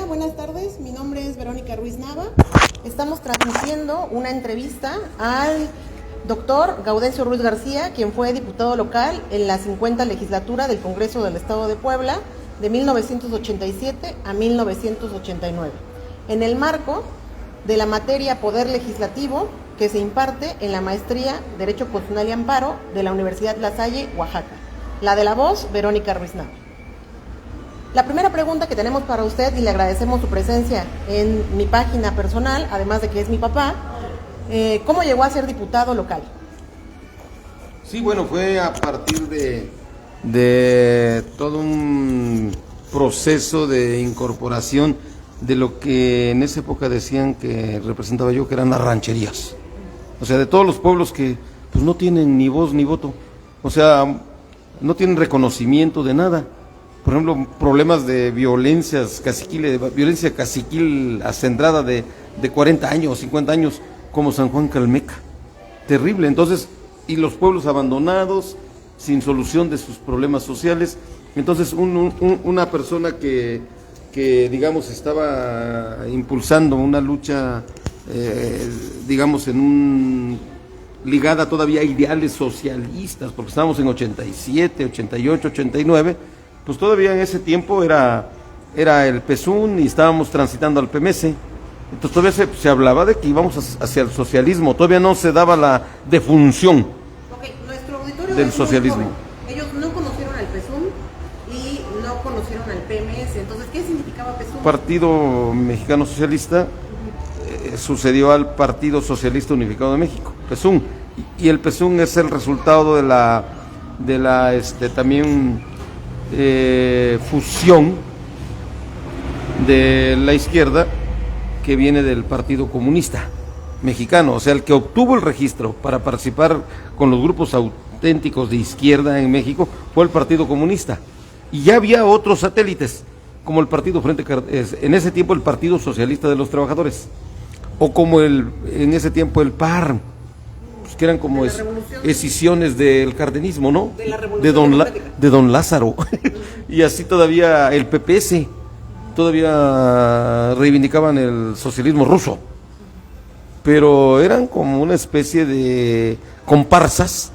buenas tardes. Mi nombre es Verónica Ruiz Nava. Estamos transmitiendo una entrevista al doctor Gaudencio Ruiz García, quien fue diputado local en la 50 legislatura del Congreso del Estado de Puebla de 1987 a 1989, en el marco de la materia Poder Legislativo que se imparte en la maestría Derecho Constitucional y Amparo de la Universidad La Salle, Oaxaca. La de la voz, Verónica Ruiz Nava. La primera pregunta que tenemos para usted, y le agradecemos su presencia en mi página personal, además de que es mi papá, ¿cómo llegó a ser diputado local? Sí, bueno, fue a partir de todo un proceso de incorporación de lo que en esa época decían que representaba yo, que eran las rancherías. O sea, de todos los pueblos que pues no tienen ni voz ni voto, o sea, no tienen reconocimiento de nada. Por ejemplo, problemas de violencia caciquil acendrada de 40 años, 50 años, como San Juan Calmeca. Terrible. Entonces, y los pueblos abandonados, sin solución de sus problemas sociales. Entonces, una persona que digamos, estaba impulsando una lucha, digamos, ligada todavía a ideales socialistas, porque estábamos en 87, 88, 89, pues todavía en ese tiempo era el PSUN y estábamos transitando al PMS. Entonces todavía se hablaba de que íbamos hacia el socialismo, todavía no se daba la defunción del socialismo. Ellos no conocieron al PSUN y no conocieron al PMS, entonces, ¿qué significaba PSUN? Partido Mexicano Socialista Sucedió al Partido Socialista Unificado de México, PSUN, y el PSUN es el resultado de la también fusión de la izquierda que viene del Partido Comunista Mexicano, o sea, el que obtuvo el registro para participar con los grupos auténticos de izquierda en México fue el Partido Comunista, y ya había otros satélites, como el Partido en ese tiempo el Partido Socialista de los Trabajadores, o como en ese tiempo el PAR, pues que eran como escisiones del cardenismo, ¿no? De don Lázaro. Y así todavía el PPS, todavía reivindicaban el socialismo ruso, pero eran como una especie de comparsas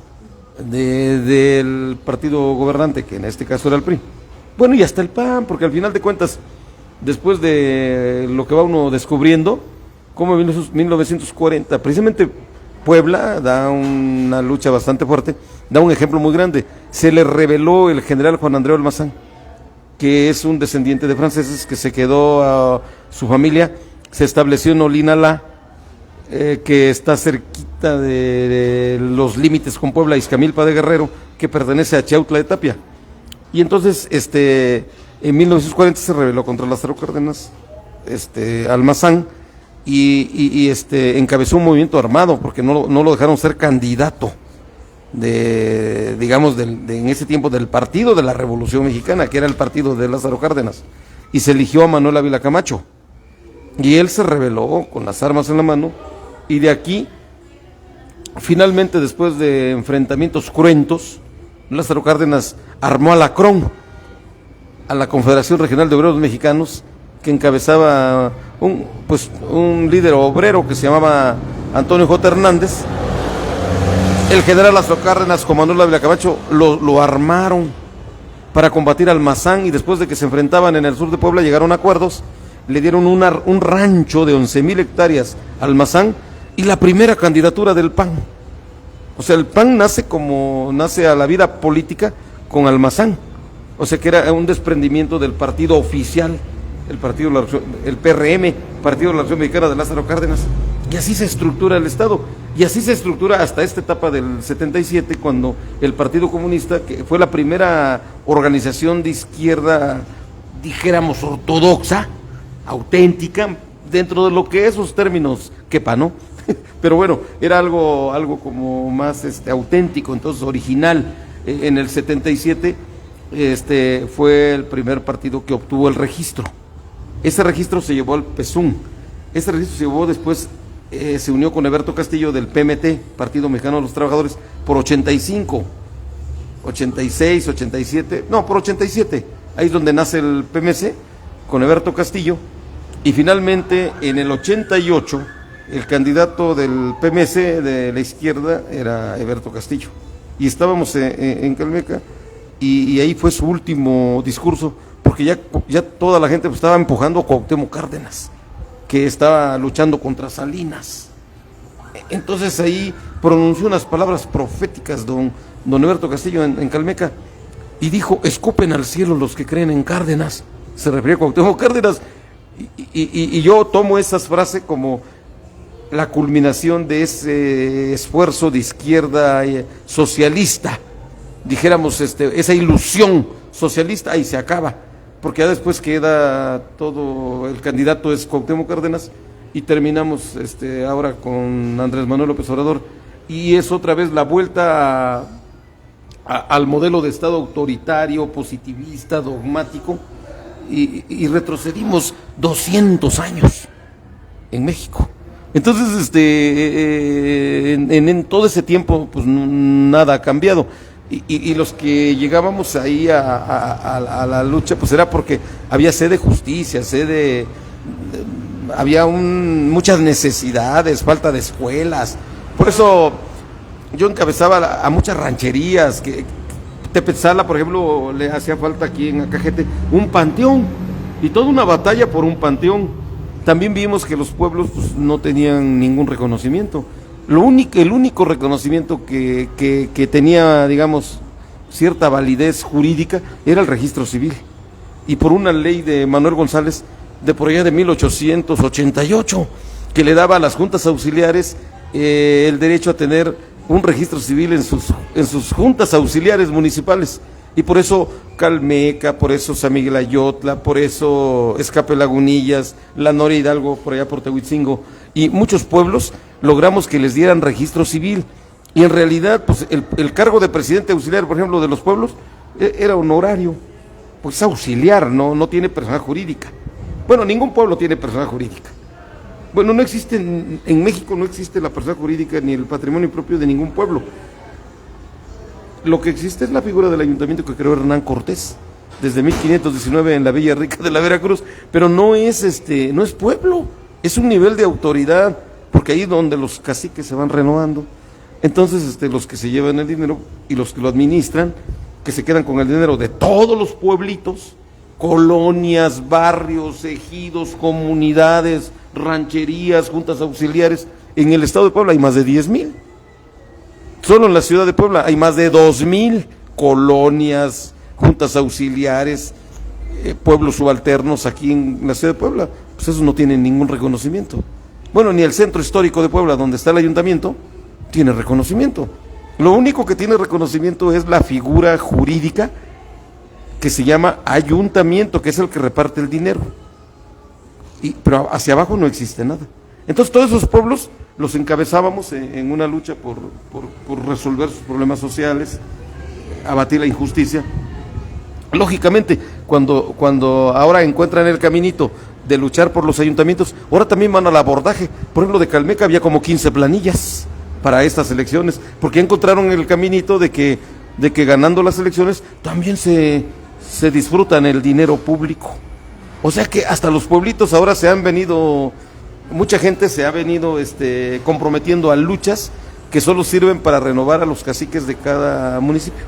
del partido gobernante, que en este caso era el PRI. Bueno, y hasta el PAN, porque al final de cuentas, después de lo que va uno descubriendo, como en 1940, precisamente Puebla da una lucha bastante fuerte, da un ejemplo muy grande. Se le reveló el general Juan Andreu Almazán, que es un descendiente de franceses, que se quedó a su familia, se estableció en Olinalá, que está cerquita de los límites con Puebla, Izcamilpa de Guerrero, que pertenece a Chiautla de Tapia. Y entonces, en 1940 se rebeló contra Lázaro Cárdenas, Almazán, y encabezó un movimiento armado, porque no lo dejaron ser candidato en ese tiempo del Partido de la Revolución Mexicana, que era el partido de Lázaro Cárdenas, y se eligió a Manuel Ávila Camacho, y él se rebeló con las armas en la mano, y de aquí, finalmente, después de enfrentamientos cruentos, Lázaro Cárdenas armó a la CRON, a la Confederación Regional de Obreros Mexicanos, que encabezaba un líder obrero que se llamaba Antonio J. Hernández. El general Lázaro Cárdenas con Manuel Ávila Camacho lo armaron para combatir al Almazán, y después de que se enfrentaban en el sur de Puebla llegaron a acuerdos, le dieron un rancho de 11,000 hectáreas al Almazán y la primera candidatura del PAN. O sea, el PAN nace a la vida política con Almazán, o sea que era un desprendimiento del partido oficial, el PRM, Partido de la Revolución Mexicana de Lázaro Cárdenas, y así se estructura el Estado, y así se estructura hasta esta etapa del 77, cuando el Partido Comunista, que fue la primera organización de izquierda, dijéramos, ortodoxa, auténtica, dentro de lo que esos términos quepa, ¿no? Pero bueno, era algo como más auténtico, entonces original. En el 77 fue el primer partido que obtuvo el registro. Ese registro se llevó al PSUN. Ese registro se llevó después, se unió con Eberto Castillo del PMT, Partido Mexicano de los Trabajadores, por 85, 86, 87, no, por 87. Ahí es donde nace el PMC, con Eberto Castillo, Y finalmente, en el 88, el candidato del PMC de la izquierda era Eberto Castillo. Y estábamos en Calmeca, y ahí fue su último discurso, porque ya toda la gente estaba empujando a Cuauhtémoc Cárdenas, que estaba luchando contra Salinas. Entonces ahí pronunció unas palabras proféticas don Eberto Castillo en Calmeca, y dijo: escupen al cielo los que creen en Cárdenas. Se refería a Cuauhtémoc Cárdenas, y yo tomo esas frases como la culminación de ese esfuerzo de izquierda socialista, dijéramos, esa ilusión socialista, ahí se acaba, porque ya después queda todo, el candidato es Cuauhtémoc Cárdenas, y terminamos ahora con Andrés Manuel López Obrador, y es otra vez la vuelta al modelo de Estado autoritario, positivista, dogmático, y retrocedimos 200 años en México. Entonces, en todo ese tiempo, pues nada ha cambiado. Y los que llegábamos ahí a la lucha, pues era porque había sed de justicia, había muchas necesidades, falta de escuelas. Por eso yo encabezaba a muchas rancherías, que Tepetzala, por ejemplo, le hacía falta aquí en Acajete un panteón, y toda una batalla por un panteón. También vimos que los pueblos pues, no tenían ningún reconocimiento. El único reconocimiento que tenía, digamos, cierta validez jurídica era el registro civil. Y por una ley de Manuel González, de por allá de 1888, que le daba a las juntas auxiliares el derecho a tener un registro civil en sus juntas auxiliares municipales. Y por eso Calmeca, por eso San Miguel Ayotla, por eso Escape Lagunillas, La Noria Hidalgo, por allá por Tehuitzingo, y muchos pueblos logramos que les dieran registro civil. Y en realidad, pues el cargo de presidente auxiliar, por ejemplo, de los pueblos, era honorario, pues auxiliar, no tiene persona jurídica. Bueno, ningún pueblo tiene persona jurídica. Bueno, no existe, en México no existe la persona jurídica ni el patrimonio propio de ningún pueblo. Lo que existe es la figura del ayuntamiento que creó Hernán Cortés desde 1519 en la Villa Rica de la Veracruz, pero no es pueblo, es un nivel de autoridad, porque ahí es donde los caciques se van renovando. Entonces, los que se llevan el dinero y los que lo administran, que se quedan con el dinero de todos los pueblitos, colonias, barrios, ejidos, comunidades, rancherías, juntas auxiliares. En el estado de Puebla hay más de 10,000. Solo en la ciudad de Puebla hay más de 2,000 colonias, juntas auxiliares, pueblos subalternos aquí en la ciudad de Puebla. Pues esos no tienen ningún reconocimiento. Bueno, ni el centro histórico de Puebla, donde está el ayuntamiento, tiene reconocimiento. Lo único que tiene reconocimiento es la figura jurídica que se llama ayuntamiento, que es el que reparte el dinero. Pero hacia abajo no existe nada. Entonces todos esos pueblos los encabezábamos en una lucha por resolver sus problemas sociales, abatir la injusticia. Lógicamente, cuando ahora encuentran el caminito de luchar por los ayuntamientos, ahora también van al abordaje. Por ejemplo, de Calmeca había como 15 planillas para estas elecciones, porque encontraron el caminito de que ganando las elecciones también se disfrutan el dinero público. O sea que hasta los pueblitos ahora mucha gente se ha venido comprometiendo a luchas que solo sirven para renovar a los caciques de cada municipio,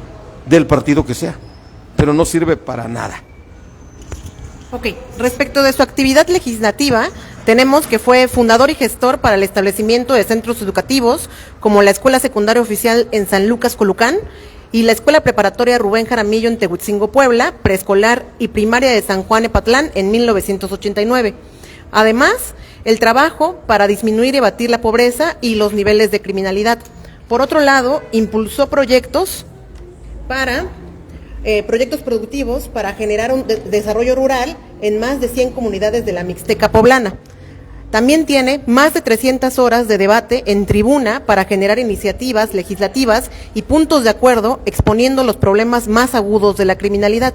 del partido que sea, pero no sirve para nada. Ok, respecto de su actividad legislativa, tenemos que fue fundador y gestor para el establecimiento de centros educativos como la Escuela Secundaria Oficial en San Lucas, Colucán, y la Escuela Preparatoria Rubén Jaramillo en Tehuitzingo, Puebla, preescolar y primaria de San Juan Epatlán en 1989. Además, el trabajo para disminuir y abatir la pobreza y los niveles de criminalidad. Por otro lado, impulsó proyectos productivos para generar un desarrollo rural en más de 100 comunidades de la Mixteca poblana. También tiene más de 300 horas de debate en tribuna para generar iniciativas legislativas y puntos de acuerdo exponiendo los problemas más agudos de la criminalidad.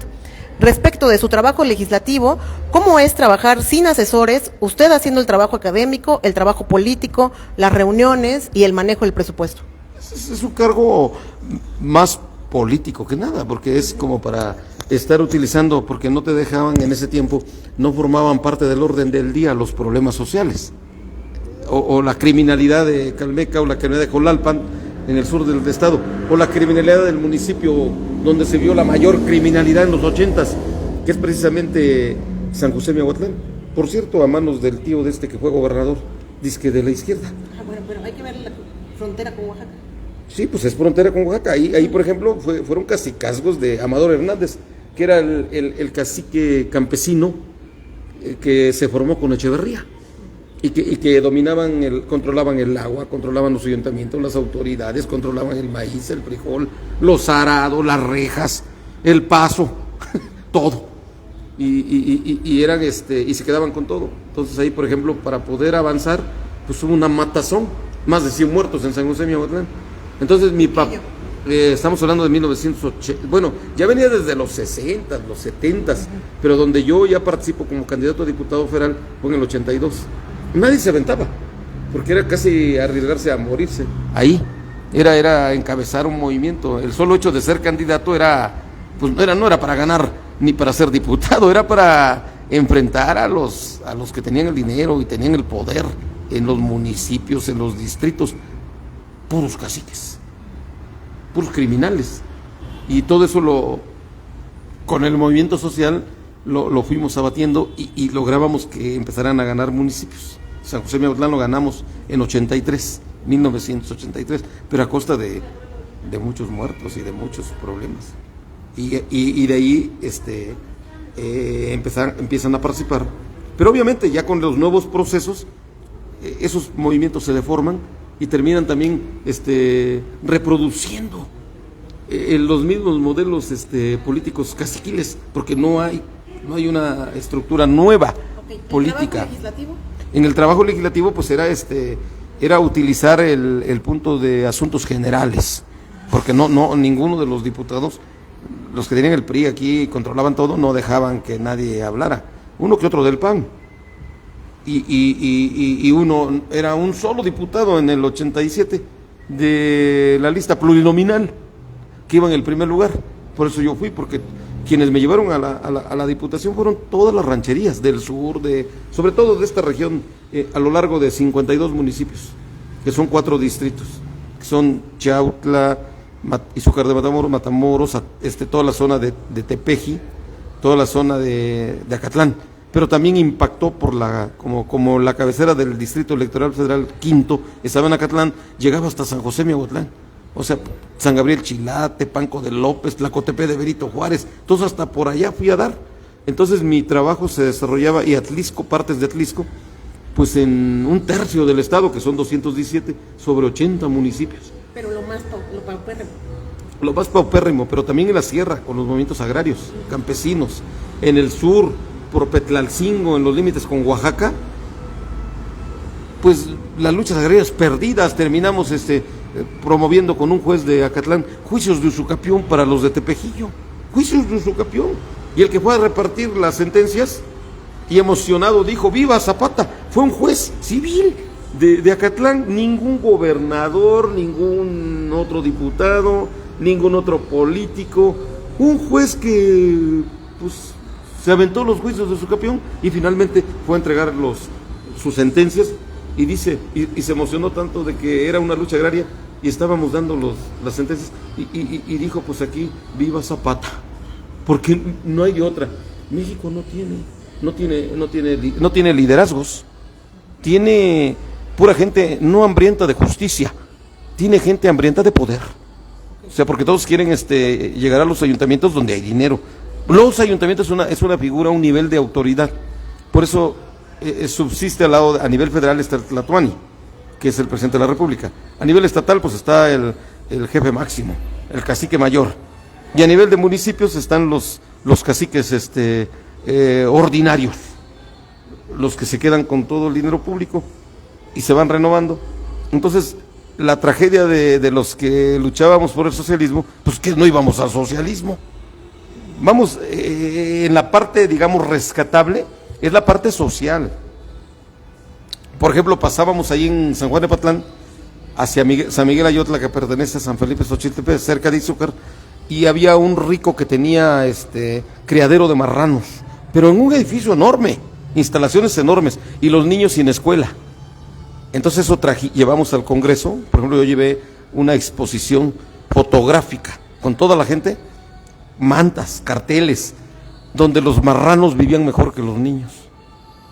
Respecto de su trabajo legislativo, ¿cómo es trabajar sin asesores, usted haciendo el trabajo académico, el trabajo político, las reuniones y el manejo del presupuesto? Es un cargo más político que nada, porque es como para estar utilizando, porque no te dejaban en ese tiempo, no formaban parte del orden del día los problemas sociales, o la criminalidad de Calmeca, o la criminalidad de Jolalpan, en el sur del estado, o la criminalidad del municipio donde se vio la mayor criminalidad en los 80s, que es precisamente San José Miahuatlán. Por cierto, a manos del tío de este que fue gobernador, dizque de la izquierda. Bueno, pero hay que ver la frontera con Oaxaca. Sí, pues es frontera con Oaxaca. Ahí por ejemplo, fueron cacicazgos de Amador Hernández, que era el cacique campesino que se formó con Echeverría. Y que controlaban el agua, controlaban los ayuntamientos, las autoridades, controlaban el maíz, el frijol, los arados, las rejas, el paso, todo. Y eran y se quedaban con todo. Entonces ahí, por ejemplo, para poder avanzar, pues hubo una matazón, más de 100 muertos en San José Miahuatlán. Entonces mi papá, estamos hablando de 1980, bueno, ya venía desde los 60, los 70, pero donde yo ya participo como candidato a diputado federal fue en el 82. Nadie se aventaba, porque era casi arriesgarse a morirse. Ahí era encabezar un movimiento. El solo hecho de ser candidato pues no era para ganar ni para ser diputado, era para enfrentar a los que tenían el dinero y tenían el poder en los municipios, en los distritos, puros caciques, puros criminales. Y todo eso con el movimiento social lo fuimos abatiendo y lográbamos que empezaran a ganar municipios. San José Miahuatlán lo ganamos en 1983, pero a costa de muchos muertos y de muchos problemas. Y de ahí empiezan a participar. Pero obviamente ya con los nuevos procesos, esos movimientos se deforman y terminan también reproduciendo los mismos modelos políticos caciquiles, porque no hay una estructura nueva política. En el trabajo legislativo pues era utilizar el punto de asuntos generales, porque ninguno de los diputados, los que tenían el PRI aquí controlaban todo, no dejaban que nadie hablara, uno que otro del PAN, y uno era un solo diputado en el 87 de la lista plurinominal que iba en el primer lugar. Por eso yo fui, porque quienes me llevaron a la diputación fueron todas las rancherías del sur, sobre todo de esta región, a lo largo de 52 municipios, que son 4 distritos, que son Chautla, Izúcar de Matamoros, toda la zona de Tepeji, toda la zona de Acatlán, pero también impactó como la cabecera del Distrito Electoral Federal quinto, estaba en Acatlán, llegaba hasta San José Miahuatlán. O sea, San Gabriel Chilate, Panco de López, Tlacotepec de Benito Juárez, entonces hasta por allá fui a dar. Entonces mi trabajo se desarrollaba, y Atlisco, partes de Atlisco, pues en 1/3 del estado, que son 217, sobre 80 municipios. Pero lo más paupérrimo. Lo más paupérrimo, pero también en la sierra, con los movimientos agrarios, campesinos. En el sur, por Petlalcingo, en los límites con Oaxaca, pues las luchas agrarias perdidas, terminamos promoviendo con un juez de Acatlán juicios de usucapión para los de Tepejillo, juicios de usucapión, y el que fue a repartir las sentencias y emocionado dijo: ¡viva Zapata! Fue un juez civil de Acatlán, ningún gobernador, ningún otro diputado, ningún otro político, un juez que pues se aventó los juicios de usucapión y finalmente fue a entregar sus sentencias. Y dice, y se emocionó tanto de que era una lucha agraria y estábamos dando las sentencias, y dijo: pues aquí viva Zapata, porque no hay otra. México no tiene liderazgos, tiene pura gente no hambrienta de justicia, tiene gente hambrienta de poder. O sea, porque todos quieren llegar a los ayuntamientos donde hay dinero. Los ayuntamientos es una figura, un nivel de autoridad. Por eso subsiste a nivel federal está el Tlatoani, que es el presidente de la República. A nivel estatal pues está el jefe máximo, el cacique mayor. Y a nivel de municipios están los caciques ordinarios, los que se quedan con todo el dinero público y se van renovando. Entonces, la tragedia de los que luchábamos por el socialismo, pues que no íbamos al socialismo. Vamos, en la parte, digamos, rescatable, es la parte social. Por ejemplo, pasábamos ahí en San Juan de Patlán, hacia San Miguel Ayotla, que pertenece a San Felipe Xochitepec, cerca de Izúcar, y había un rico que tenía criadero de marranos, pero en un edificio enorme, instalaciones enormes, y los niños sin escuela. Entonces eso llevamos al Congreso. Por ejemplo, yo llevé una exposición fotográfica con toda la gente, mantas, carteles, donde los marranos vivían mejor que los niños.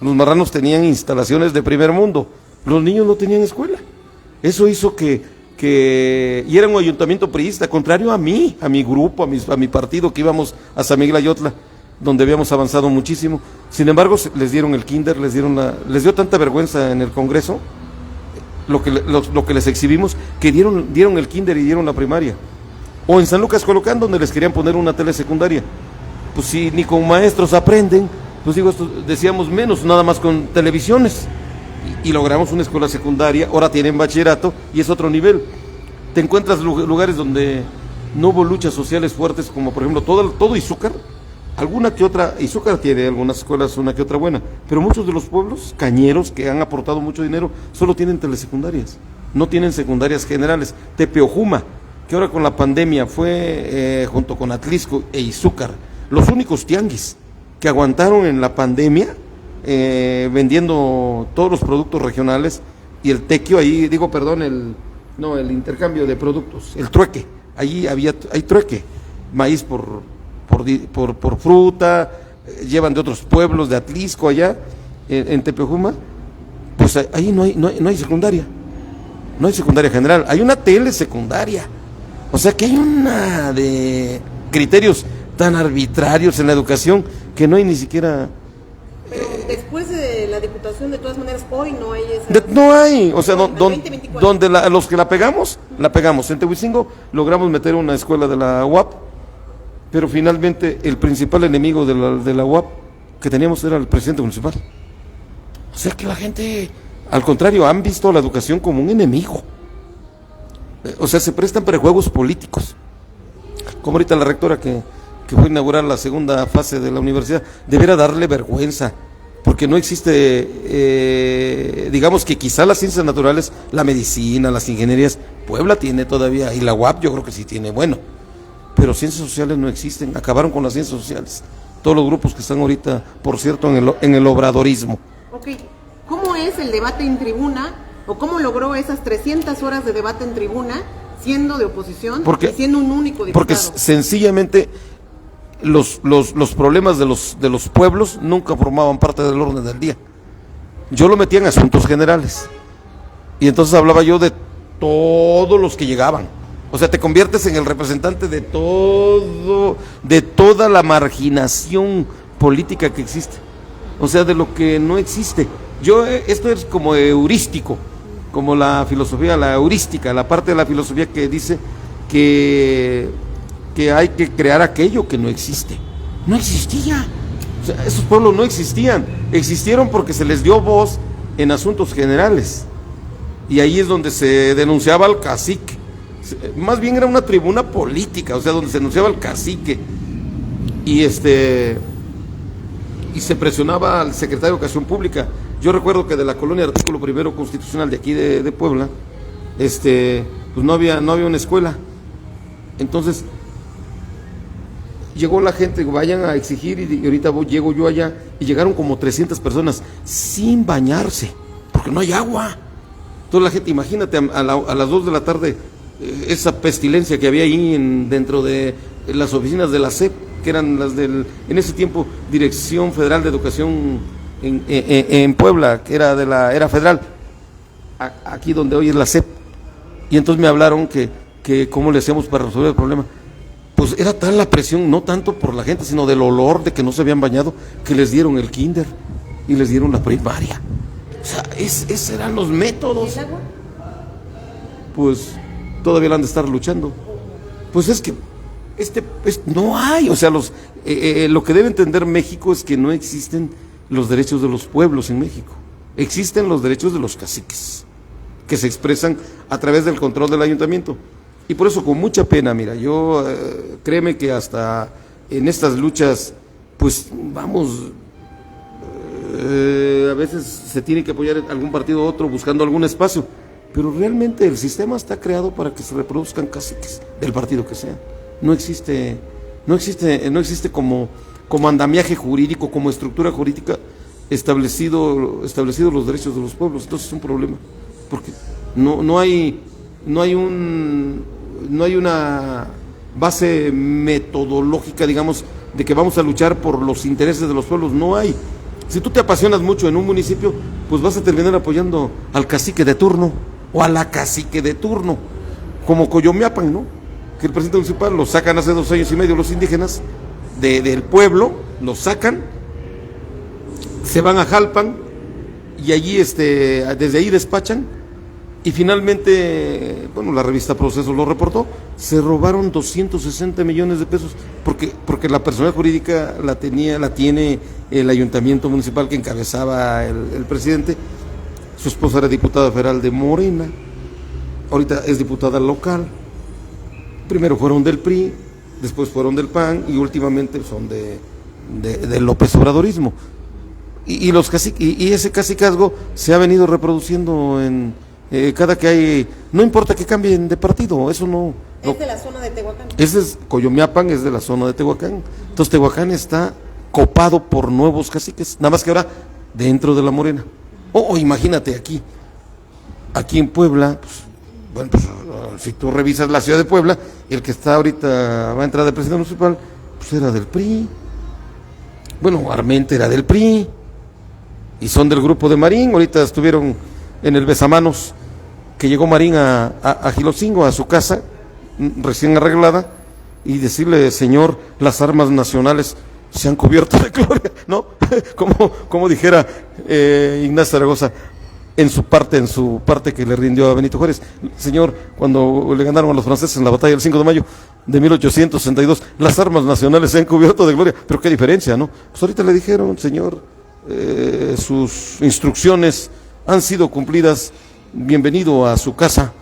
Los marranos tenían instalaciones de primer mundo, los niños no tenían escuela. Eso hizo y era un ayuntamiento priista, contrario a mí, a mi grupo, a mi partido, que íbamos a San Miguel Ayotla, donde habíamos avanzado muchísimo. Sin embargo, les dieron el kinder, les dio tanta vergüenza en el Congreso lo que les exhibimos, que dieron el kinder y dieron la primaria. O en San Lucas Colocán, donde les querían poner una telesecundaria. Pues si ni con maestros aprenden, pues decíamos menos, nada más con televisiones. Y logramos una escuela secundaria, ahora tienen bachillerato y es otro nivel. Te encuentras lugares donde no hubo luchas sociales fuertes, como por ejemplo todo Izúcar. Alguna que otra, Izúcar tiene algunas escuelas, una que otra buena, pero muchos de los pueblos cañeros que han aportado mucho dinero solo tienen telesecundarias, no tienen secundarias generales. Tepeojuma, que ahora con la pandemia fue junto con Atlisco e Izúcar los únicos tianguis que aguantaron en la pandemia, vendiendo todos los productos regionales, y el tequio ahí, el intercambio de productos, el trueque, hay trueque, maíz por fruta, llevan de otros pueblos, de Atlisco allá, en Tepeojuma, pues ahí no hay secundaria, no hay secundaria general, hay una telesecundaria. O sea que hay una de criterios tan arbitrarios en la educación que no hay ni siquiera... Pero después de la diputación, de todas maneras, hoy no hay esa... No hay, o sea, donde los que la pegamos. En Tehuicingo logramos meter una escuela de la UAP, pero finalmente el principal enemigo de la UAP que teníamos era el presidente municipal. O sea que la gente, al contrario, han visto la educación como un enemigo. O sea, se prestan prejuegos políticos. Como ahorita la rectora que fue a inaugurar la segunda fase de la universidad, debería darle vergüenza, porque no existe, digamos que quizá las ciencias naturales, la medicina, las ingenierías, Puebla tiene todavía, y la UAP yo creo que sí tiene, bueno, pero ciencias sociales no existen, acabaron con las ciencias sociales, todos los grupos que están ahorita, por cierto, en el obradorismo. Ok, ¿cómo es el debate en tribuna, o cómo logró esas 300 horas de debate en tribuna, siendo de oposición y siendo un único diputado? Porque sencillamente los problemas de los pueblos nunca formaban parte del orden del día. Yo lo metía en asuntos generales, y entonces hablaba yo de todos los que llegaban. O sea, te conviertes en el representante de toda la marginación política que existe. O sea, de lo que no existe. Esto es como heurístico, como la filosofía, la heurística, la parte de la filosofía que dice que hay que crear aquello que no existe. No existía. O sea, esos pueblos no existían. Existieron porque se les dio voz en asuntos generales. Y ahí es donde se denunciaba al cacique. Más bien era una tribuna política, o sea, donde se denunciaba al cacique. Y se presionaba al secretario de Educación Pública. Yo recuerdo que de la colonia Artículo Primero Constitucional de aquí de Puebla, pues no había una escuela. Entonces llegó la gente, vayan a exigir, y ahorita llego yo allá, y llegaron como 300 personas sin bañarse, porque no hay agua. Toda la gente, imagínate, a las 2 de la tarde, esa pestilencia que había ahí dentro de las oficinas de la SEP, que eran las en ese tiempo, Dirección Federal de Educación en Puebla, que era federal, aquí donde hoy es la SEP. Y entonces me hablaron que cómo le hacíamos para resolver el problema. Pues era tal la presión, no tanto por la gente, sino del olor de que no se habían bañado, que les dieron el kinder y les dieron la primaria. O sea, esos eran los métodos. ¿Y el agua? Pues todavía la han de estar luchando. Pues es que no hay, o sea, lo que debe entender México es que no existen los derechos de los pueblos en México. Existen los derechos de los caciques, que se expresan a través del control del ayuntamiento. Y por eso, con mucha pena, mira, yo créeme que hasta en estas luchas, pues vamos, a veces se tiene que apoyar algún partido u otro buscando algún espacio, pero realmente el sistema está creado para que se reproduzcan caciques del partido que sea. no existe como andamiaje jurídico, como estructura jurídica establecido los derechos de los pueblos. Entonces es un problema, porque no hay una base metodológica, digamos, de que vamos a luchar por los intereses de los pueblos. No hay. Si tú te apasionas mucho en un municipio, pues vas a terminar apoyando al cacique de turno o a la cacique de turno, como Coyomeapan, ¿no? Que el presidente municipal lo sacan hace 2 años y medio los indígenas del pueblo, los sacan, se van a Jalpan y allí desde ahí despachan, y finalmente, bueno, la revista Proceso lo reportó, se robaron 260 millones de pesos, porque la personalidad jurídica la tiene el ayuntamiento municipal que encabezaba el presidente. Su esposa era diputada federal de Morena, ahorita es diputada local. Primero fueron del PRI, después fueron del PAN y últimamente son del López Obradorismo. Y ese cacicazgo se ha venido reproduciendo en cada que hay, no importa que cambien de partido, eso no. Es de la zona de Tehuacán. Coyomeapan es de la zona de Tehuacán. Entonces Tehuacán está copado por nuevos caciques, nada más que ahora dentro de la Morena. Imagínate aquí en Puebla, pues, bueno, pues si tú revisas la ciudad de Puebla, el que está ahorita va a entrar de presidente municipal, pues era del PRI. Bueno, Armente era del PRI y son del grupo de Marín. Ahorita estuvieron en el besamanos que llegó Marín a Gilotzingo, a su casa recién arreglada, y decirle: señor, las armas nacionales se han cubierto de gloria, ¿no? como dijera Ignacio Zaragoza en su parte que le rindió a Benito Juárez: señor, cuando le ganaron a los franceses en la batalla del 5 de mayo de 1862, las armas nacionales se han cubierto de gloria. Pero qué diferencia, ¿no? Pues ahorita le dijeron: señor, sus instrucciones han sido cumplidas, bienvenido a su casa,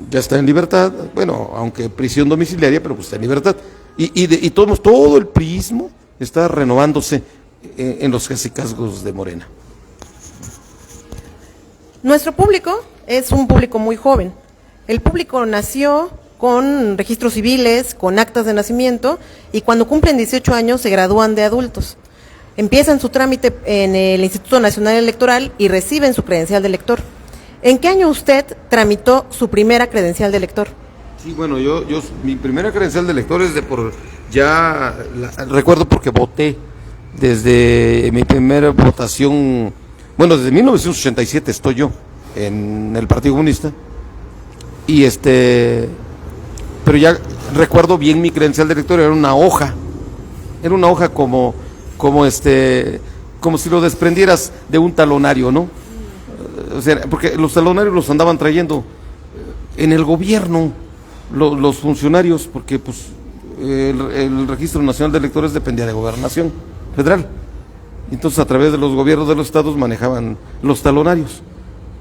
ya está en libertad. Bueno, aunque prisión domiciliaria, pero pues está en libertad. Y todo el priismo está renovándose en los cacicazgos de Morena. Nuestro público es un público muy joven. El público nació con registros civiles, con actas de nacimiento, y cuando cumplen 18 años se gradúan de adultos. Empiezan su trámite en el Instituto Nacional Electoral y reciben su credencial de elector. ¿En qué año usted tramitó su primera credencial de elector? Sí, bueno, mi primera credencial de elector es recuerdo porque voté desde mi primera votación. Bueno, desde 1987 estoy yo en el Partido Comunista, pero ya recuerdo bien mi credencial de elector. Era una hoja como si lo desprendieras de un talonario, ¿no? O sea, porque los talonarios los andaban trayendo en el gobierno los funcionarios, porque pues el Registro Nacional de Electores dependía de Gobernación Federal. Entonces, a través de los gobiernos de los estados manejaban los talonarios.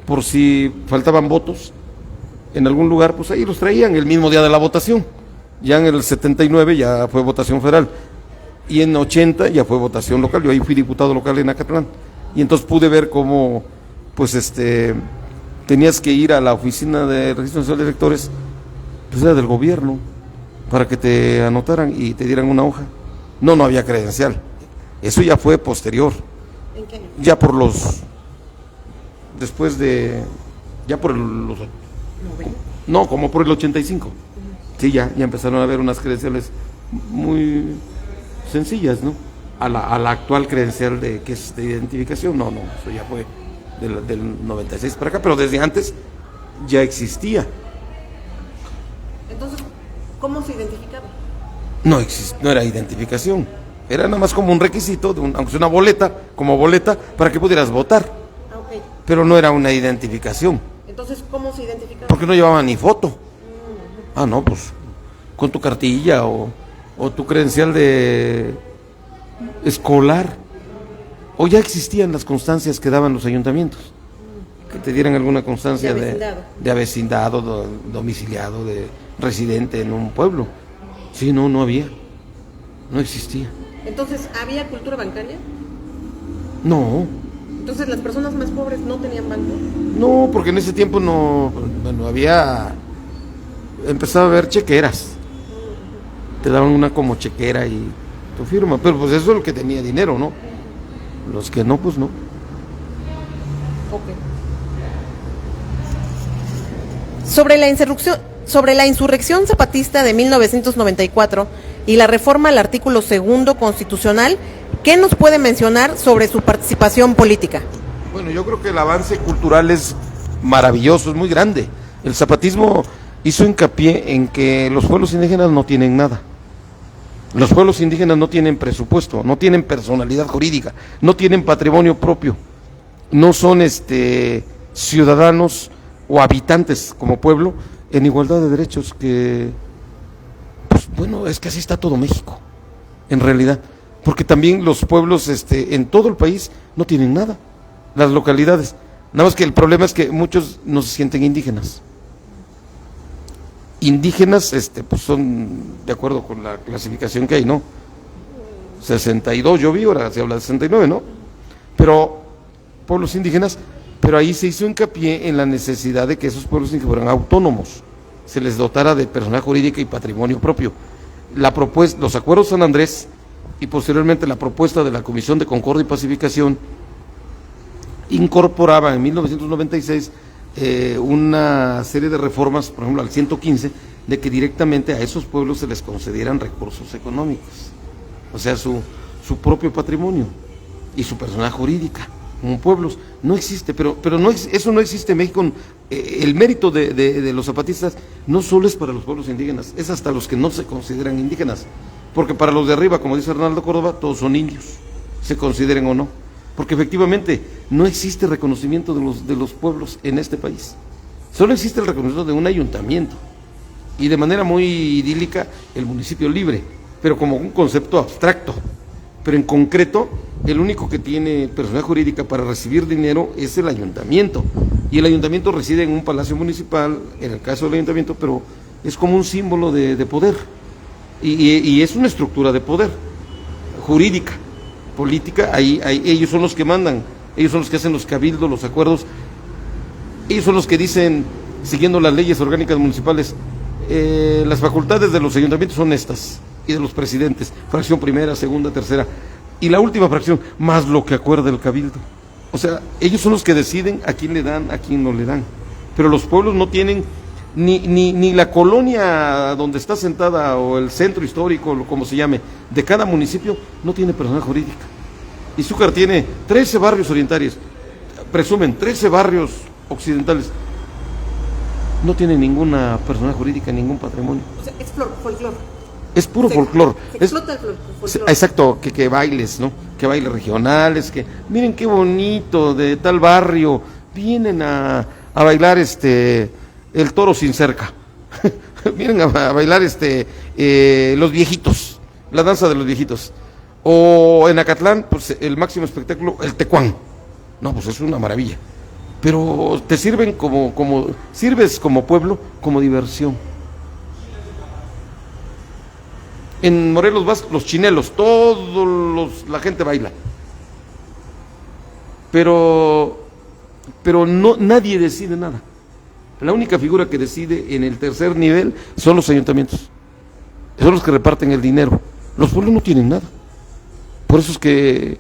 Por si faltaban votos en algún lugar, pues ahí los traían el mismo día de la votación. Ya en el 79 ya fue votación federal, y en 80 ya fue votación local. Yo ahí fui diputado local en Acatlán, y entonces pude ver cómo pues tenías que ir a la oficina de Registro Nacional de Electores, pues era del gobierno, para que te anotaran y te dieran una hoja. No había credencial. Eso ya fue posterior. ¿En qué año? Ya por los no, como por el 85. Sí, ya empezaron a haber unas credenciales muy sencillas, ¿no? A la actual credencial que es de identificación. No, eso ya fue del 96 para acá, pero desde antes ya existía. Entonces, ¿cómo se identificaba? No era identificación, era nada más como un requisito, aunque sea una boleta, para que pudieras votar. Okay. Pero no era una identificación. Entonces, ¿cómo se identificaba? Porque no llevaba ni foto. No, pues con tu cartilla o tu credencial de escolar. O ya existían las constancias que daban los ayuntamientos, que te dieran alguna constancia de avecindado, domiciliado, de residente en un pueblo. Sí, no había, no existía. Entonces, ¿había cultura bancaria? No. Entonces, ¿las personas más pobres no tenían banco? No, porque en ese tiempo no había, empezaba a haber chequeras. te daban una como chequera y tu firma, pero pues eso es el que tenía dinero, ¿no? Los que no, pues no. Okay. Sobre la insurrección zapatista de 1994 y la reforma al artículo 2 constitucional, ¿qué nos puede mencionar sobre su participación política? Bueno, yo creo que el avance cultural es maravilloso, es muy grande. El zapatismo hizo hincapié en que los pueblos indígenas no tienen nada. Los pueblos indígenas no tienen presupuesto, no tienen personalidad jurídica, no tienen patrimonio propio, no son ciudadanos o habitantes como pueblo en igualdad de derechos que, pues bueno, es que así está todo México, en realidad, porque también los pueblos en todo el país no tienen nada, las localidades, nada más que el problema es que muchos no se sienten indígenas. Indígenas, pues son, de acuerdo con la clasificación que hay, ¿no? 62 yo vi, ahora se habla de 69, ¿no? Pero, pueblos indígenas, pero ahí se hizo hincapié en la necesidad de que esos pueblos indígenas fueran autónomos, se les dotara de personalidad jurídica y patrimonio propio. Los acuerdos San Andrés y posteriormente la propuesta de la Comisión de Concordia y Pacificación incorporaba en 1996 una serie de reformas, por ejemplo al 115, de que directamente a esos pueblos se les concedieran recursos económicos, o sea, su propio patrimonio y su personalidad jurídica como pueblos. No existe, pero no, eso no existe en México. El mérito de los zapatistas no solo es para los pueblos indígenas, es hasta los que no se consideran indígenas, porque para los de arriba, como dice Arnaldo Córdoba, todos son indios, se consideren o no, porque efectivamente no existe reconocimiento de los pueblos en este país. Solo existe el reconocimiento de un ayuntamiento y de manera muy idílica el municipio libre, pero como un concepto abstracto. Pero en concreto, el único que tiene personalidad jurídica para recibir dinero es el ayuntamiento, y el ayuntamiento reside en un palacio municipal, en el caso del ayuntamiento, pero es como un símbolo de poder, y es una estructura de poder jurídica. Política, ahí ellos son los que mandan, ellos son los que hacen los cabildos, los acuerdos, ellos son los que dicen, siguiendo las leyes orgánicas municipales, las facultades de los ayuntamientos son estas, y de los presidentes, fracción primera, segunda, tercera, y la última fracción, más lo que acuerda el cabildo. O sea, ellos son los que deciden a quién le dan, a quién no le dan, pero los pueblos no tienen ni la colonia donde está sentada o el centro histórico, como se llame, de cada municipio, no tiene personalidad jurídica. Izúcar tiene 13 barrios orientales, presumen 13 barrios occidentales, no tiene ninguna personalidad jurídica, ningún patrimonio. O sea, es folclore. Es puro folclore. Se explota el folclore. Exacto, que bailes, ¿no? Que bailes regionales, que miren qué bonito de tal barrio, vienen a bailar el toro sin cerca. Miren a bailar los viejitos, la danza de los viejitos. O en Acatlán, pues el máximo espectáculo, el tecuán. No, pues es una maravilla. Pero te sirven sirves como pueblo, como diversión. En Morelos vas, los chinelos, la gente baila. Pero no, nadie decide nada. La única figura que decide en el tercer nivel son los ayuntamientos. Son los que reparten el dinero. Los pueblos no tienen nada. Por eso es que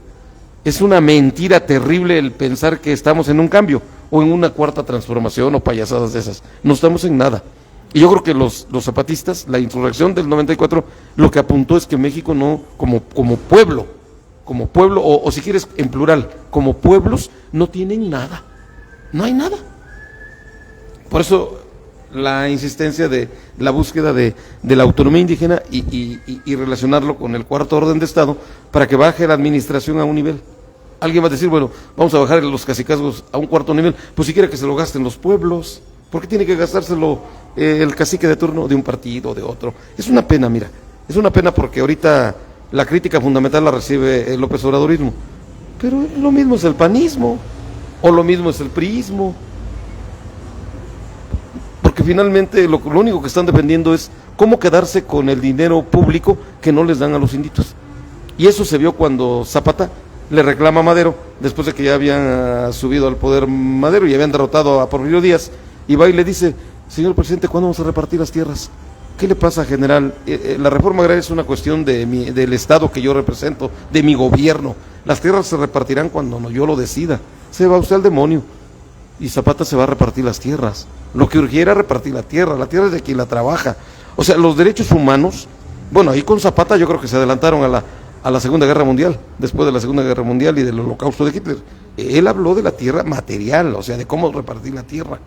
es una mentira terrible el pensar que estamos en un cambio o en una cuarta transformación o payasadas de esas. No estamos en nada. Y yo creo que los zapatistas, la insurrección del 94, lo que apuntó es que México no, como pueblo, o si quieres en plural, como pueblos, no tienen nada. No hay nada. Por eso la insistencia de la búsqueda de la autonomía indígena y relacionarlo con el cuarto orden de Estado para que baje la administración a un nivel. Alguien va a decir, bueno, vamos a bajar los cacicazgos a un cuarto nivel, pues si quiere que se lo gasten los pueblos. ¿Por qué tiene que gastárselo el cacique de turno de un partido o de otro? Es una pena, mira, es una pena porque ahorita la crítica fundamental la recibe el López Obradorismo, pero lo mismo es el panismo, o lo mismo es el priismo, porque finalmente lo único que están defendiendo es cómo quedarse con el dinero público que no les dan a los inditos. Y eso se vio cuando Zapata le reclama a Madero, después de que ya habían subido al poder Madero y habían derrotado a Porfirio Díaz, y va y le dice, señor presidente, ¿cuándo vamos a repartir las tierras? ¿Qué le pasa, general? La reforma agraria es una cuestión del Estado que yo represento, de mi gobierno. Las tierras se repartirán cuando yo lo decida. Se va usted al demonio y Zapata se va a repartir las tierras. Lo que urgiera era repartir la tierra es de quien la trabaja. O sea, los derechos humanos, bueno, ahí con Zapata yo creo que se adelantaron a la Segunda Guerra Mundial, después de la Segunda Guerra Mundial y del holocausto de Hitler. Él habló de la tierra material, o sea, de cómo repartir la tierra.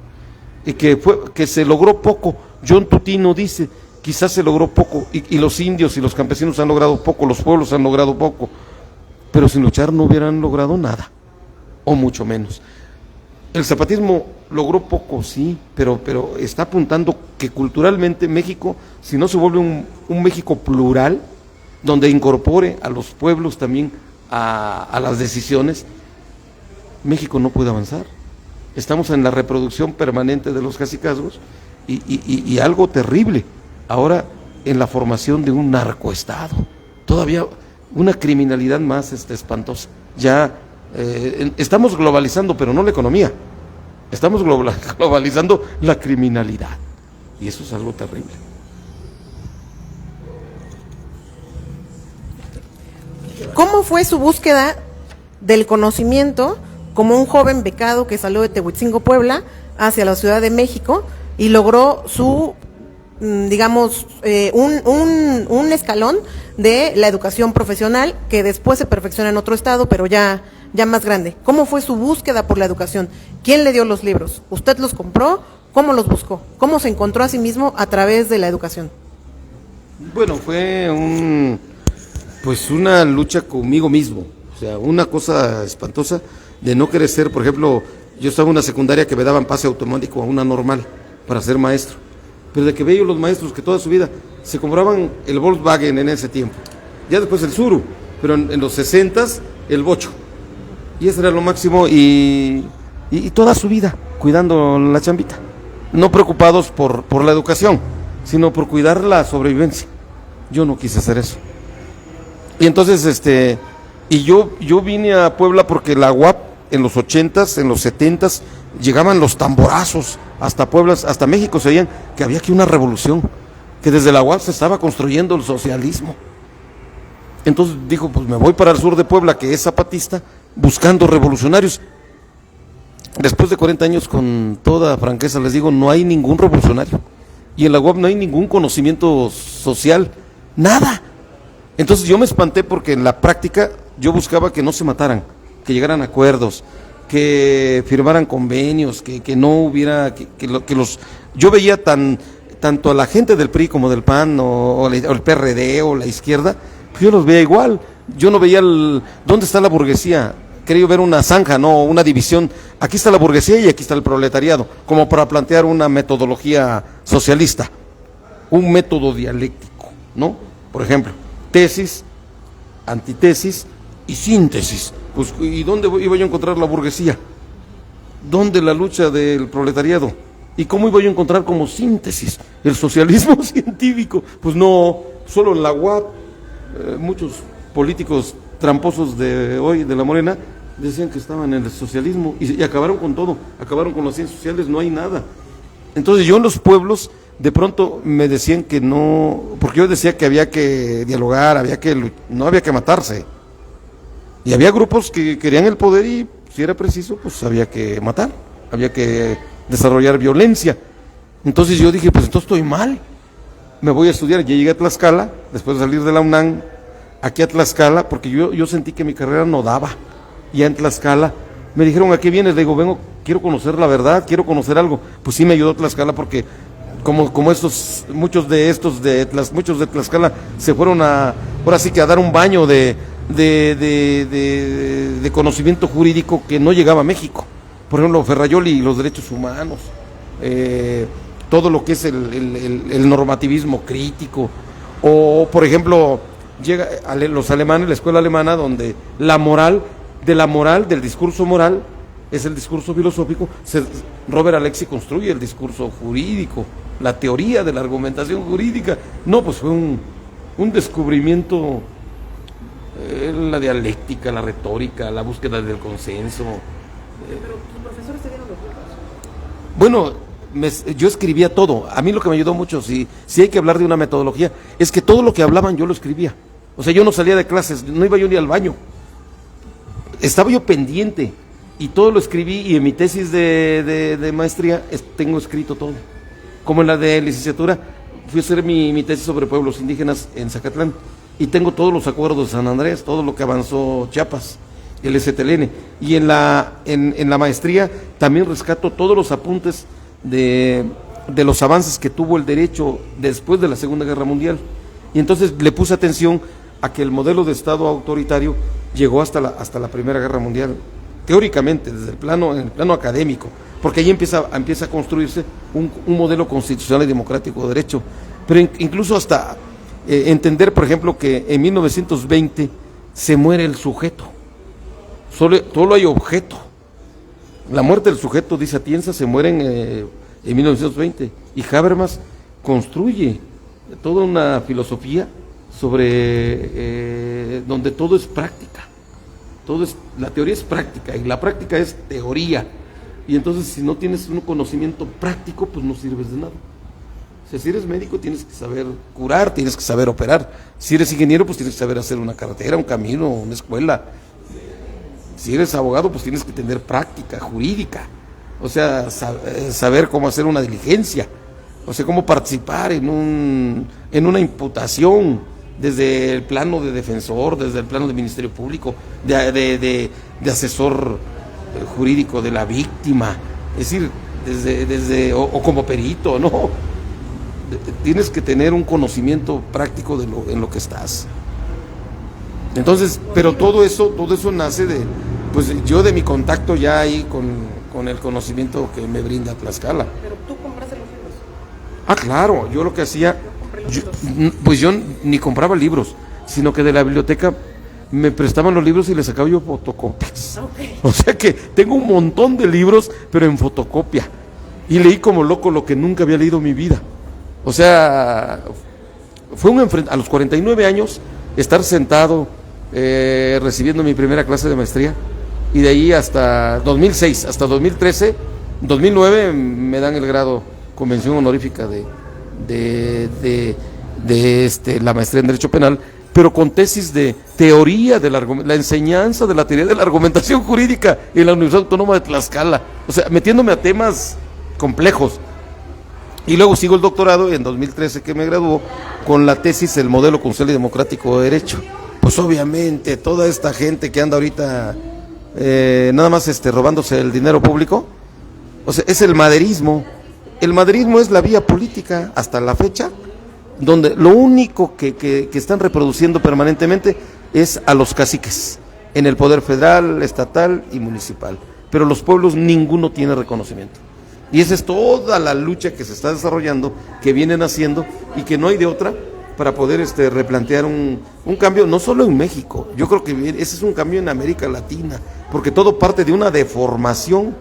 Y que se logró poco. John Tutino dice, quizás se logró poco, y los indios y los campesinos han logrado poco, los pueblos han logrado poco, pero sin luchar no hubieran logrado nada, o mucho menos. El zapatismo logró poco, sí, pero está apuntando que culturalmente México, si no se vuelve un México plural, donde incorpore a los pueblos también a las decisiones, México no puede avanzar. Estamos en la reproducción permanente de los cacicazgos y algo terrible, ahora en la formación de un narcoestado, todavía una criminalidad más espantosa. Ya estamos globalizando, pero no la economía, estamos globalizando la criminalidad, y eso es algo terrible. ¿Cómo fue su búsqueda del conocimiento como un joven becado que salió de Tehuitzingo, Puebla, hacia la Ciudad de México y logró su, digamos, un escalón de la educación profesional que después se perfecciona en otro estado, pero ya más grande? ¿Cómo fue su búsqueda por la educación? ¿Quién le dio los libros? ¿Usted los compró? ¿Cómo los buscó? ¿Cómo se encontró a sí mismo a través de la educación? Bueno, fue una lucha conmigo mismo, o sea, una cosa espantosa de no querer ser. Por ejemplo, yo estaba en una secundaria que me daban pase automático a una normal para ser maestro, pero de que veía los maestros que toda su vida se compraban el Volkswagen en ese tiempo, ya después el Tsuru, pero en los 60s el Bocho, y ese era lo máximo, y toda su vida cuidando la chambita, no preocupados por la educación, sino por cuidar la sobrevivencia. Yo no quise hacer eso. Y entonces, y yo vine a Puebla porque la UAP en los 80s, en los 70s, llegaban los tamborazos hasta Puebla, hasta México, se veían que había aquí una revolución, que desde la UAP se estaba construyendo el socialismo. Entonces dijo, pues me voy para el sur de Puebla, que es zapatista, buscando revolucionarios. Después de 40 años, con toda franqueza les digo, no hay ningún revolucionario. Y en la UAP no hay ningún conocimiento social, nada. Entonces yo me espanté porque en la práctica yo buscaba que no se mataran, que llegaran a acuerdos, que firmaran convenios, que no hubiera, yo veía tanto a la gente del PRI como del PAN o el PRD o la izquierda, pues yo los veía igual. Yo no veía ¿dónde está la burguesía? Quería ver una zanja, no una división. Aquí está la burguesía y aquí está el proletariado, como para plantear una metodología socialista, un método dialéctico, ¿no? Por ejemplo, tesis, antítesis y síntesis. Pues, ¿y dónde iba yo a encontrar la burguesía? ¿Dónde la lucha del proletariado? ¿Y cómo iba yo a encontrar como síntesis el socialismo científico? Pues no, solo en la UAP. Muchos políticos tramposos de hoy, de la Morena, decían que estaban en el socialismo y acabaron con todo, acabaron con las ciencias sociales, no hay nada. Entonces yo en los pueblos de pronto me decían que no, porque yo decía que había que dialogar, no había que matarse. Y había grupos que querían el poder y si era preciso, pues había que matar, había que desarrollar violencia. Entonces yo dije, pues entonces estoy mal, me voy a estudiar. Ya llegué a Tlaxcala, después de salir de la UNAM, aquí a Tlaxcala, porque yo sentí que mi carrera no daba. Ya en Tlaxcala me dijeron, ¿a qué vienes? Le digo, vengo, quiero conocer la verdad, quiero conocer algo. Pues sí me ayudó Tlaxcala porque como muchos de Tlaxcala se fueron ahora sí que a dar un baño de conocimiento jurídico que no llegaba a México. Por ejemplo, Ferrayoli y los derechos humanos, todo lo que es el normativismo crítico, o por ejemplo, llega los alemanes, la escuela alemana, donde del discurso moral, es el discurso filosófico. Robert Alexi construye el discurso jurídico, la teoría de la argumentación jurídica. No, pues fue un descubrimiento, la dialéctica, la retórica, la búsqueda del consenso. Pero tus profesores te dieron los libros. Bueno, yo escribía todo. A mí lo que me ayudó mucho, si hay que hablar de una metodología, es que todo lo que hablaban yo lo escribía. O sea, yo no salía de clases, no iba yo ni al baño. Estaba yo pendiente y todo lo escribí, y en mi tesis de maestría tengo escrito todo. Como en la de licenciatura, fui a hacer mi tesis sobre pueblos indígenas en Zacatlán y tengo todos los acuerdos de San Andrés, todo lo que avanzó Chiapas, el STLN. Y en la maestría también rescato todos los apuntes de los avances que tuvo el derecho después de la Segunda Guerra Mundial. Y entonces le puse atención a que el modelo de Estado autoritario llegó hasta la Primera Guerra Mundial, teóricamente, en el plano académico, porque ahí empieza a construirse un modelo constitucional y democrático de derecho. Pero incluso hasta entender, por ejemplo, que en 1920 se muere el sujeto, solo hay objeto. La muerte del sujeto, dice Atienza, se muere en 1920, y Habermas construye toda una filosofía sobre donde todo es práctica, la teoría es práctica y la práctica es teoría, y entonces si no tienes un conocimiento práctico, pues no sirves de nada. O sea, si eres médico tienes que saber curar, tienes que saber operar. Si eres ingeniero, pues tienes que saber hacer una carretera, un camino, una escuela. Si eres abogado, pues tienes que tener práctica jurídica, o sea, saber cómo hacer una diligencia, o sea, cómo participar en una imputación, desde el plano de defensor, desde el plano de Ministerio Público, de asesor jurídico de la víctima, es decir, o como perito, ¿no? Tienes que tener un conocimiento práctico en lo que estás. Entonces, pero todo eso nace de mi contacto ya ahí con el conocimiento que me brinda Tlaxcala. Pero tú compraste los libros. Ah, claro, yo lo que hacía, yo ni compraba libros, sino que de la biblioteca me prestaban los libros y les sacaba yo fotocopias. Okay. O sea que tengo un montón de libros, pero en fotocopia. Y leí como loco lo que nunca había leído en mi vida. O sea, fue a los 49 años estar sentado recibiendo mi primera clase de maestría, y de ahí hasta 2006, hasta 2013, 2009 me dan el grado convención honorífica de la maestría en Derecho Penal, pero con tesis de teoría de la enseñanza de la teoría de la argumentación jurídica en la Universidad Autónoma de Tlaxcala, o sea, metiéndome a temas complejos. Y luego sigo el doctorado en 2013, que me graduó con la tesis El modelo constitucional y democrático de derecho. Pues obviamente toda esta gente que anda ahorita nada más robándose el dinero público, o sea, es el maderismo. El maderismo es la vía política hasta la fecha, donde lo único que están reproduciendo permanentemente es a los caciques, en el poder federal, estatal y municipal. Pero los pueblos ninguno tiene reconocimiento. Y esa es toda la lucha que se está desarrollando, que vienen haciendo, y que no hay de otra para poder replantear un cambio, no solo en México. Yo creo que ese es un cambio en América Latina, porque todo parte de una deformación,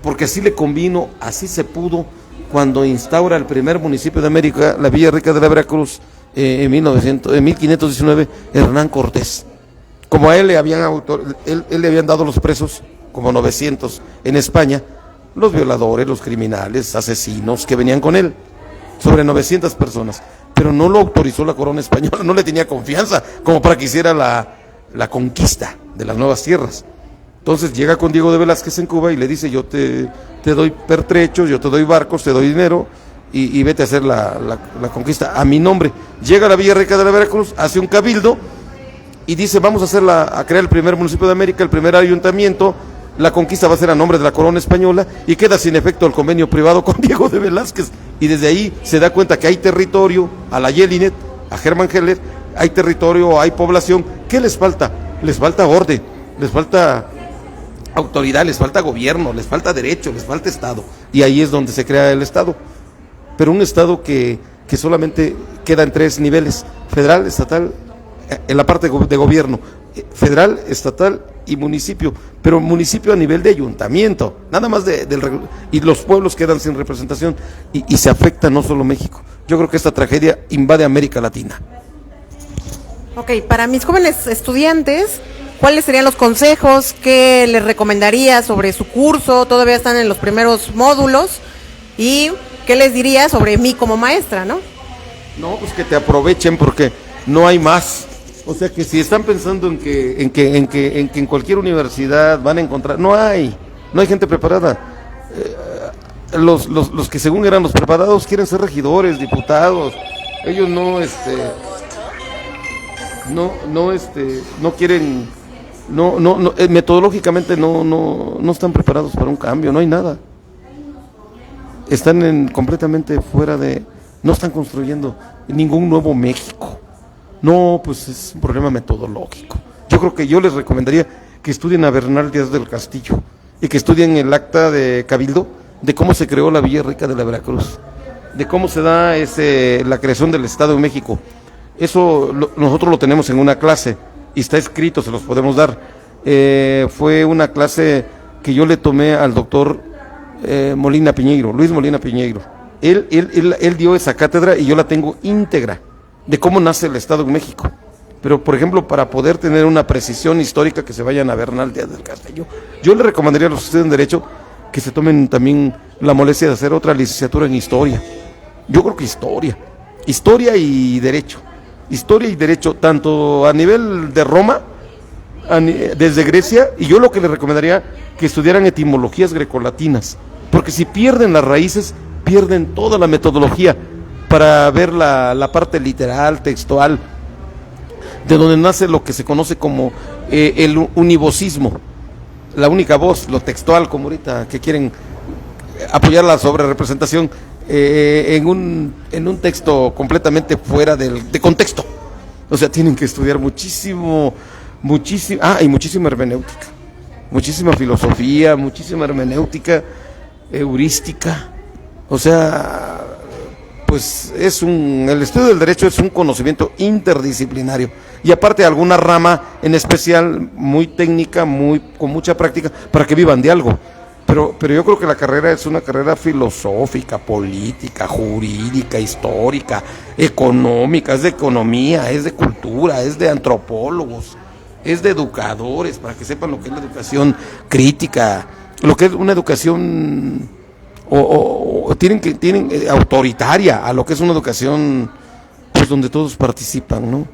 porque así le convino, así se pudo, cuando instaura el primer municipio de América, la Villa Rica de la Veracruz, en 1519, Hernán Cortés. Como a él le habían dado los presos, como 900 en España, los violadores, los criminales, asesinos que venían con él, sobre 900 personas, pero no lo autorizó la corona española, no le tenía confianza como para que hiciera la conquista de las nuevas tierras. Entonces llega con Diego de Velázquez en Cuba y le dice: yo te doy pertrechos, yo te doy barcos, te doy dinero, y vete a hacer la conquista a mi nombre. Llega a la Villa Rica de la Veracruz, hace un cabildo y dice: vamos a crear el primer municipio de América, el primer ayuntamiento. La conquista va a ser a nombre de la corona española, y queda sin efecto el convenio privado con Diego de Velázquez. Y desde ahí se da cuenta que hay territorio, a la Jelinek, a Hermann Heller, hay territorio, hay población. ¿Qué les falta? Les falta orden, les falta autoridad, les falta gobierno, les falta derecho, les falta Estado. Y ahí es donde se crea el Estado. Pero un Estado que solamente queda en 3 niveles: federal, estatal, en la parte de gobierno, federal, estatal y municipio, pero municipio a nivel de ayuntamiento, nada más y los pueblos quedan sin representación, y se afecta no solo México. Yo creo que esta tragedia invade América Latina. Ok, para mis jóvenes estudiantes, ¿cuáles serían los consejos que les recomendaría sobre su curso? Todavía están en los primeros módulos. ¿Y qué les diría sobre mí como maestra, no? No, pues que te aprovechen porque no hay más. O sea que si están pensando en que en cualquier universidad van a encontrar, no hay gente preparada. Los que según eran los preparados quieren ser regidores, diputados. Ellos no quieren, metodológicamente no están preparados para un cambio, no hay nada. Están completamente fuera de, no están construyendo ningún nuevo México. No, pues es un problema metodológico. Yo creo que yo les recomendaría que estudien a Bernal Díaz del Castillo y que estudien el acta de Cabildo de cómo se creó la Villa Rica de la Veracruz, de cómo se da la creación del Estado de México. Eso nosotros lo tenemos en una clase y está escrito, se los podemos dar. Fue una clase que yo le tomé al doctor Molina Piñeiro, Luis Molina Piñeiro. Él dio esa cátedra y yo la tengo íntegra de cómo nace el Estado de México. Pero, por ejemplo, para poder tener una precisión histórica, que se vayan a Bernal Díaz del Castillo. Yo le recomendaría a los que estudian Derecho que se tomen también la molestia de hacer otra licenciatura en Historia. Yo creo que Historia y Derecho, tanto a nivel de Roma, desde Grecia, y yo lo que le recomendaría que estudiaran etimologías grecolatinas, porque si pierden las raíces, pierden toda la metodología para ver la parte literal, textual, de donde nace lo que se conoce como el univocismo, la única voz, lo textual, como ahorita que quieren apoyar la sobrerepresentación en un texto completamente fuera de contexto. O sea, tienen que estudiar muchísimo, y muchísima hermenéutica, muchísima filosofía, muchísima hermenéutica, heurística. O sea, pues el estudio del derecho es un conocimiento interdisciplinario y aparte alguna rama en especial muy técnica, con mucha práctica para que vivan de algo. Pero yo creo que la carrera es una carrera filosófica, política, jurídica, histórica, económica, es de economía, es de cultura, es de antropólogos, es de educadores, para que sepan lo que es la educación crítica, lo que es una educación tienen autoritaria, a lo que es una educación pues donde todos participan, ¿no?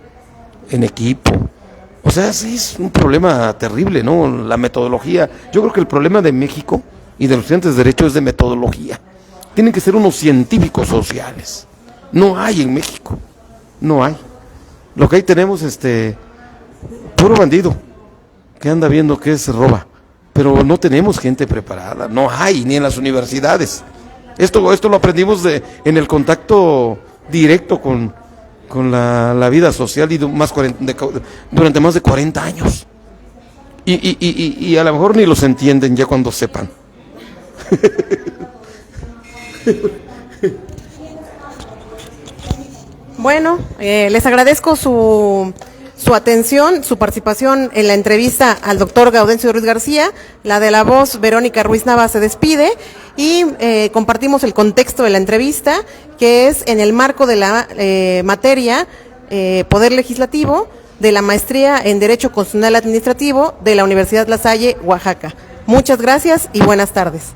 En equipo. O sea, sí es un problema terrible, ¿no? La metodología. Yo creo que el problema de México y de los estudiantes de Derecho es de metodología. Tienen que ser unos científicos sociales. No hay en México. No hay. Lo que ahí tenemos, puro bandido que anda viendo qué se roba. Pero no tenemos gente preparada. No hay, ni en las universidades. Esto lo aprendimos en el contacto directo con la vida social y durante más de 40 años. Y a lo mejor ni los entienden ya cuando sepan. Bueno, les agradezco su atención, su participación en la entrevista al doctor Gaudencio Ruiz García. La de La Voz, Verónica Ruiz Nava, se despide y compartimos el contexto de la entrevista, que es en el marco de la materia Poder Legislativo de la Maestría en Derecho Constitucional Administrativo de la Universidad La Salle, Oaxaca. Muchas gracias y buenas tardes.